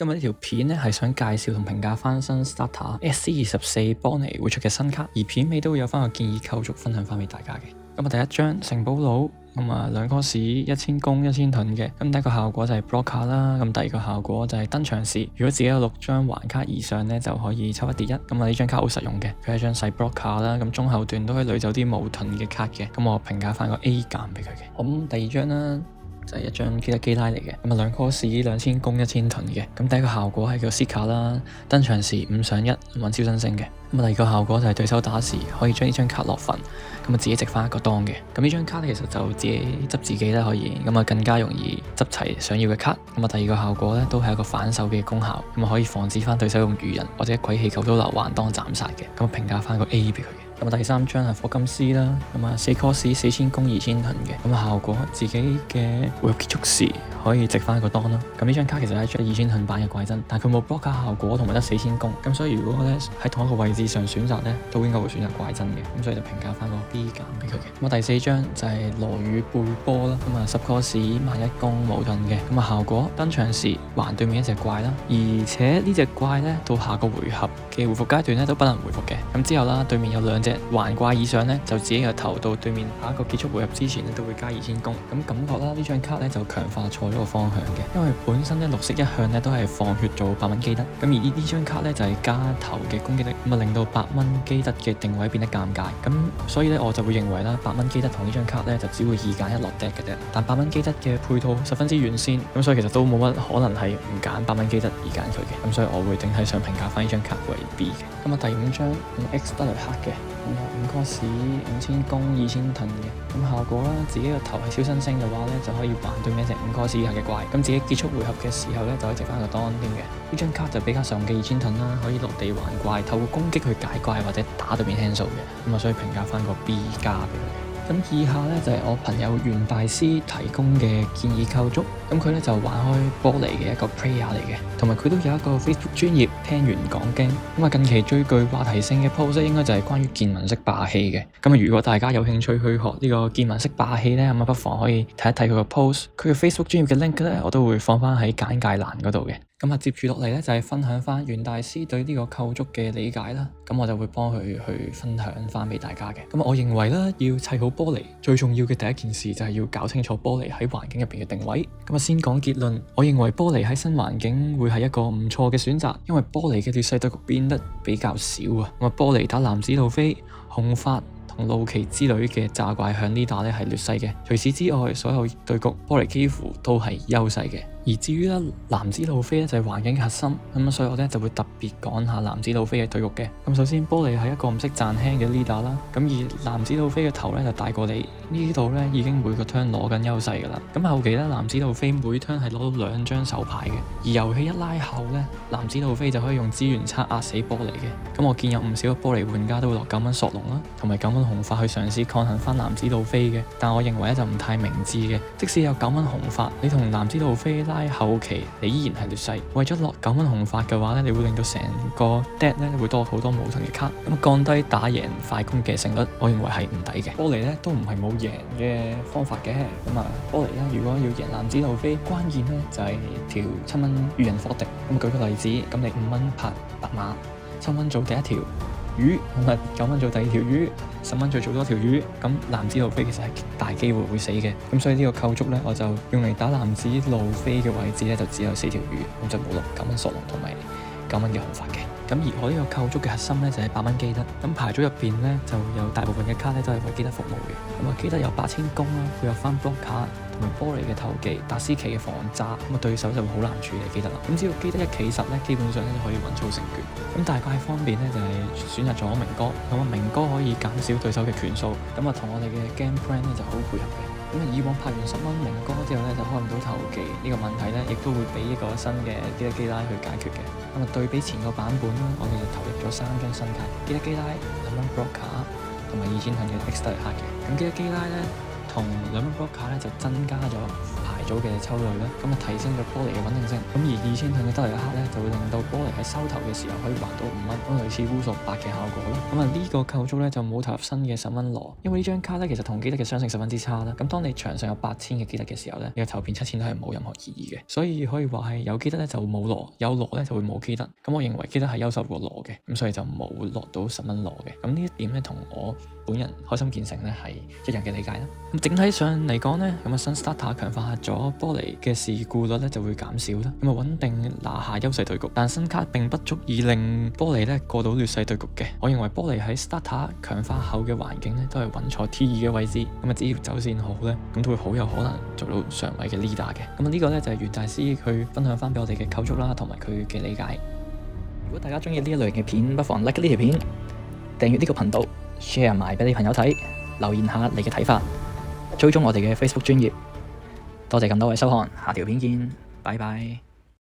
今日呢條片呢係想介紹同評價翻新 Starter SC24 Bonnie會出嘅新卡，而片尾都會有翻個建議構築分享翻俾大家嘅。咁第一張城堡佬，咁兩顆士1000攻1000盾嘅。咁第一個效果就係 block 卡啦，咁第二個效果就係登場時，如果自己有6張環卡以上呢，就可以抽1跌1。咁呢張卡好實用嘅，佢係張細 block 卡啦，咁中後段都可以累走啲冇盾嘅卡嘅。咁我評價翻個 A 減俾佢嘅。咁第二張啦，就係一張基德基拉嚟嘅，咁兩顆士2000攻1000盾嘅。咁第一個效果係叫 C 卡啦，登場時5上1揾超新星嘅。咁第二個效果就係對手打時可以將呢張卡落份，咁自己值翻1個當嘅。咁呢張卡其實就自己執自己啦，可以咁更加容易執齊想要嘅卡。咁第二個效果咧都係一個反手嘅功效，咁可以防止翻對手用魚人或者鬼氣球都流環當斬殺嘅。咁評價翻個 A 俾佢嘅。咁第三張係火金絲啦，咁4顆士4000攻2000盾嘅。咁效果自己嘅回合結束時可以值翻1個當啦。咁呢張卡其實係一張2000盾版嘅怪珍，但係佢冇 block 卡效果同埋得4000攻，咁所以如果咧喺同一個位置上選擇咧，都應該會選擇怪珍嘅。咁所以就評價翻個 B 減俾佢嘅。咁第四張就係羅宇貝波啦，咁10顆士萬1攻冇盾嘅。咁效果登場時還對面一隻怪啦，而且呢隻怪咧到下個回合嘅回復階段咧都不能回復嘅。咁之後啦，對面有2隻環怪以上咧，就自己嘅頭到對面下一個結束回合之前咧都會加2000攻。咁感覺啦，呢張卡咧就強化錯咗個方向嘅，因為本身咧綠色一向咧都係放血做8蚊基德，咁而呢張卡咧就係加頭嘅攻擊力，咁令到8蚊基德嘅定位變得尷尬。咁所以咧我就會認為啦，8蚊基德同呢張卡咧就只會2揀1落 deck 嘅啫。但8蚊基德嘅配套十分之完善，咁所以其實都冇乜可能係唔揀8蚊基德而揀佢嘅。咁所以我會整體上評價翻呢張卡為 B 嘅。咁第5張用 X 德雷克嘅，5顆士5000攻2000盾嘅。咁效果啦，自己個頭係超新星嘅話咧，就可以還對面一隻5顆士以下嘅怪。咁自己結束回合嘅時候咧，就可以值翻1個當添嘅。呢張卡就比較實用嘅2000盾啦，可以落地還怪，透過攻擊去解怪或者打對面輕數嘅。咁所以評價翻個 B 加俾佢嘅。咁以下咧就係我朋友袁大師提供嘅建議構築。咁佢咧就玩開玻璃嘅一個 player 嚟嘅，同埋佢都有一個 Facebook 專頁聽完講經。咁近期最具話題性嘅 post 應該就係關於見聞式霸氣嘅。咁如果大家有興趣去學呢個見聞式霸氣咧，咁不妨可以睇一睇佢個 post。佢嘅 Facebook 專頁嘅 link 咧，我都會放翻喺簡介欄嗰度嘅。咁接住落嚟咧就係分享翻袁大師對呢個構築嘅理解啦。咁我就會幫佢去分享翻俾大家嘅。咁我認為咧，要砌好玻璃最重要嘅第一件事就係要搞清楚玻璃喺環境入邊嘅定位。咁先講結論，我認為玻璃喺新環境會係一個唔錯嘅選擇，因為玻璃嘅劣勢對局變得比較少啊。玻璃打藍子路飛、紅髮同路奇之類嘅炸怪響呢打咧係劣勢嘅。除此之外，所有對局玻璃幾乎都係優勢嘅。而至於藍子路飛咧就係環境嘅核心，咁所以我咧就會特別講下藍子路飛嘅對局嘅。咁首先玻璃係一個唔識賺輕嘅 leader 啦，咁而藍子路飛嘅頭咧就大過你，呢度咧已經每個 turn 攞緊優勢㗎啦。咁後期咧藍子路飛每 turn 係攞到2張手牌嘅，而遊戲一拉後咧藍子路飛就可以用資源差壓死玻璃嘅。咁我見有唔少嘅玻璃玩家都會落9蚊索隆啦，同埋9蚊紅髮去嘗試抗衡翻藍子路飛嘅，但我認為咧就唔太明智嘅。即使有9蚊紅髮，你同藍子路飛拉後期你依然係劣勢，為咗落9蚊紅髮嘅話咧，你會令到成個 deck 咧會多好多無盾嘅卡，咁降低打贏快攻嘅勝率，我認為係唔抵嘅。玻璃咧都唔係冇贏嘅方法嘅，咁玻璃咧如果要贏藍子路飛，關鍵咧就係條7蚊魚人火敵。咁舉個例子，咁你5蚊拍白馬，7蚊做第一條魚，同埋9蚊做第二條魚，10蚊再做多條魚，咁藍子路飛其實係大機會會死嘅。咁所以呢個構築咧，我就用嚟打藍子路飛嘅位置咧，就只有4條魚，咁就冇落9蚊索隆同埋9蚊嘅紅髮嘅。咁而我呢個構築嘅核心咧就係8蚊基德。咁牌組入邊咧就有大部分嘅卡咧都係為基德服務嘅。咁基德有8000攻啦，配合翻 block 卡同埋玻璃嘅投技、達斯奇嘅防炸，咁對手就會好難處理基德啦。咁只要基德一企實咧，基本上咧就可以穩操勝券。咁大怪方面咧就係選擇咗明哥，咁明哥可以減少對手嘅拳數，咁同我哋嘅 game plan 咧就好配合嘅。咁以往拍完10蚊明哥之後咧就開唔到投技呢個問題咧，亦都會俾一個新嘅基德基拉去解決嘅。咁對比前個版本啦，我哋就投入咗3張新卡，基德基拉、2蚊 block 卡同埋2000盾嘅 X 德雷克嘅。咁基德基拉咧同2蚊 block 卡咧就增加咗牌組組嘅抽類啦，咁啊提升咗波尼嘅穩定性。咁而2000盾嘅德里克咧，就會令到波尼喺收頭嘅時候可以還到5蚊，咁類似烏索8嘅效果啦。咁啊呢個構築咧就冇投入新嘅10蚊羅，因為呢張卡咧其實同基德嘅相性十分之差啦。咁當你場上有8000嘅基德嘅時候咧，你嘅投變7000都係冇任何意義嘅，所以可以話係有基德咧就冇羅，有羅咧就會冇基德。咁我認為基德係優秀過羅嘅，咁所以就冇落到10蚊羅嘅。咁呢一點咧同我本人開心見誠咧係一樣嘅理解啦。咁整體上嚟講咧，咁啊新 starter 強化咗波尼嘅事故率咧就會減少啦，咁啊穩定拿下優勢對局。但新卡並不足以令波尼咧過到劣勢對局嘅。我認為波尼喺 starter 強化後嘅環境咧都係穩坐 T2 嘅位置，咁啊只要走線好咧，咁都會好有可能做到上位嘅 leader 嘅。咁啊呢個咧就係袁大師去分享翻俾我哋嘅構築啦，同埋佢嘅理解。如果大家中意呢一類型嘅片，不妨 like 呢條片，訂閱呢個頻道 ，share 埋俾你朋友睇，留言下你嘅睇法，追蹤我哋嘅 Facebook 專頁。多謝咁多位收看，下條片見，拜拜。